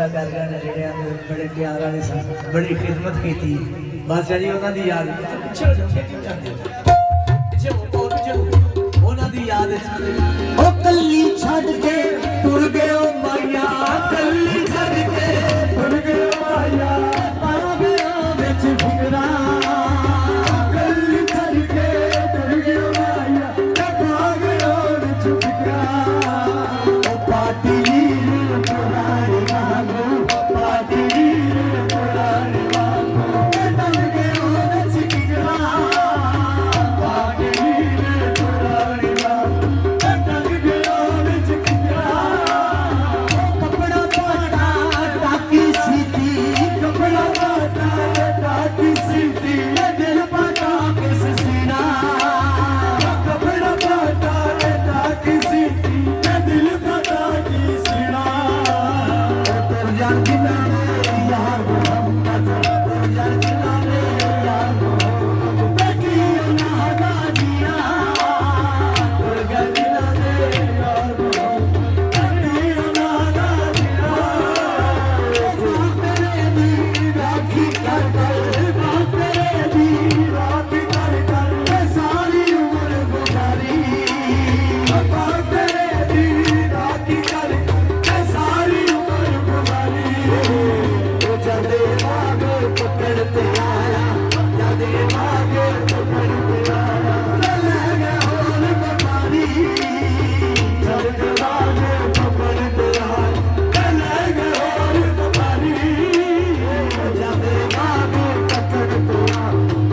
सेवा कर गए ने जेड़े बड़े प्यार वाले सन बड़ी खिदमत की थी बस जी उन्होंने याद पिछे उन्होंने याद ओ कल्ली छड़ के टुर गए माया कल्ली छड़ के टुर गए माया पा गया विच फिकरा कल्ली छड़ के टुर गए माया पा गया विच फिकरा ओ पाटी पुरानी मांगो पाटी पुरानी मांगो टल गए विच फिकरा पाटी पुरानी मांगो टल गए विच फिकरा कपड़ा पाटा टाकी सीधी कपड़ा पाटा टाकी सीधी दिल पाटा किस सीना कपड़ा पाटा टाकी सीधी दिल पाटा की सीना तुर जान किनारे यार मोहम्मद तुर जान किनारे यार मोहम्मद बेटी ना दिया तुर जान किनारे यार मोहम्मद बेटी ना दिया तेरे दी राखी कर तेरे दी राखी कर सारी उम्र गुजारी तेरे दी राखी कर सारी उम्र गुजारी जदे आगे पकड़ते आया जदे आगे पकड़ते आया ले गया और बपारी जदे आगे पकड़ते आया ले गया और बपारी जदे आगे पकड़ते आया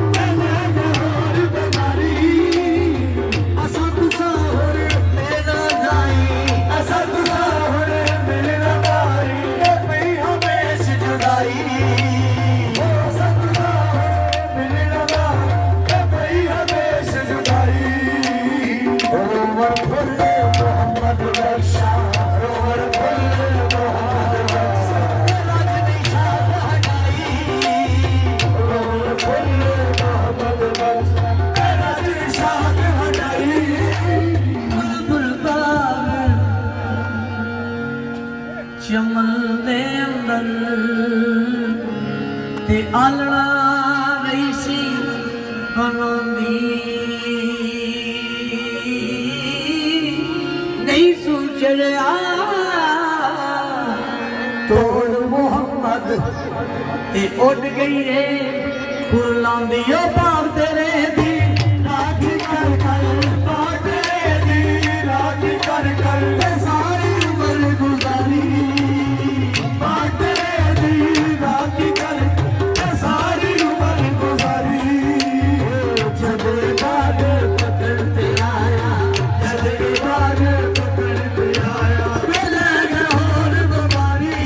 ले गया और बपारी असा तुसा होर मेरा नाई असा तुसा होर मेरा नाई पई हमेश जुदाई असा तुसा होर मेरा नाई पई हमेश जुदाई रोवर फुल मोहम्मद बख्शा रोवर फुल मोहम्मद बख्शा राजनी शाह हटाई रोवर फुल मोहम्मद बख्शा राजनी शाह हटाई बुलबुल बाग चमन दे अंदर ते आलड़ा रही सी बनांदी नहीं सुचड़िया तोड़ मुहम्मद ते उड़ गई रे फुलांदी ओ बाप तेरे दी राखी कर बाप तेरे दी राखी कर सारी उम्र गुजारी बाप तेरे दी राखी कर सारी उम्र गुजारी जदे बाग पकड़ते आया जदे बाग पकड़ते आया ले गया और बमारी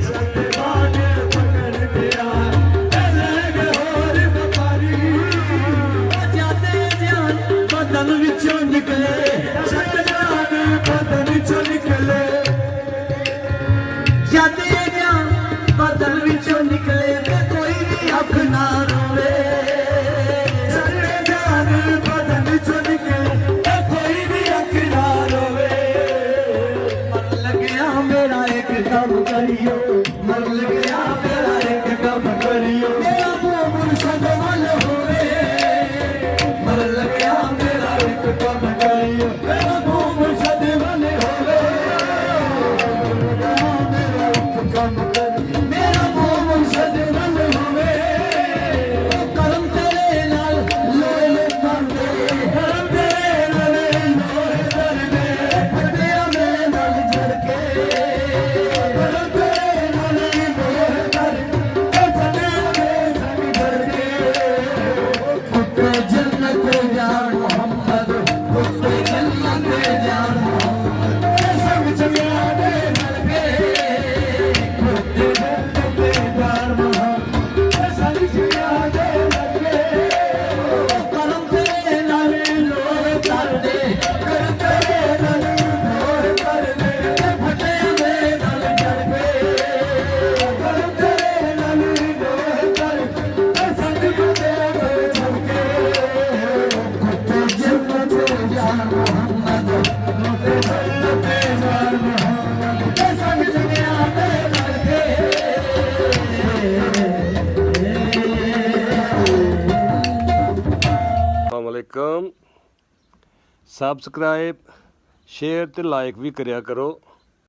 जदे बाग पकड़ते आया ले गया और बमारी जाते जान बदन विचों निकले जाते जान बदन विचों निकले जाते जान बदन विचों निकले ते कोई भी अख ना रोवे जाते जान बदन विचों निकले ते कोई भी अख ना रोवे मन लग्या मेरा एक काम करियो मन लग्या मेरा एक काम करियो मेरा मुर्शद वाल होवे मन लग्या मेरा एक काम करियो मेरा मुर्शद वाल होवे मेरा एक काम करियो मेरा मुर्शद वाल होवे करम तेरे नाल लोए करदे करम तेरे नाल लोए करदे तेरा मेरे नाल जड़ के करम तेरे नाल लोए करदे ਅਸਲਾਮੁਅਲੈਕਮ। ਸਬਸਕ੍ਰਾਈਬ ਸ਼ੇਅਰ ਤੇ ਲਾਈਕ ਵੀ ਕਰਿਆ ਕਰੋ।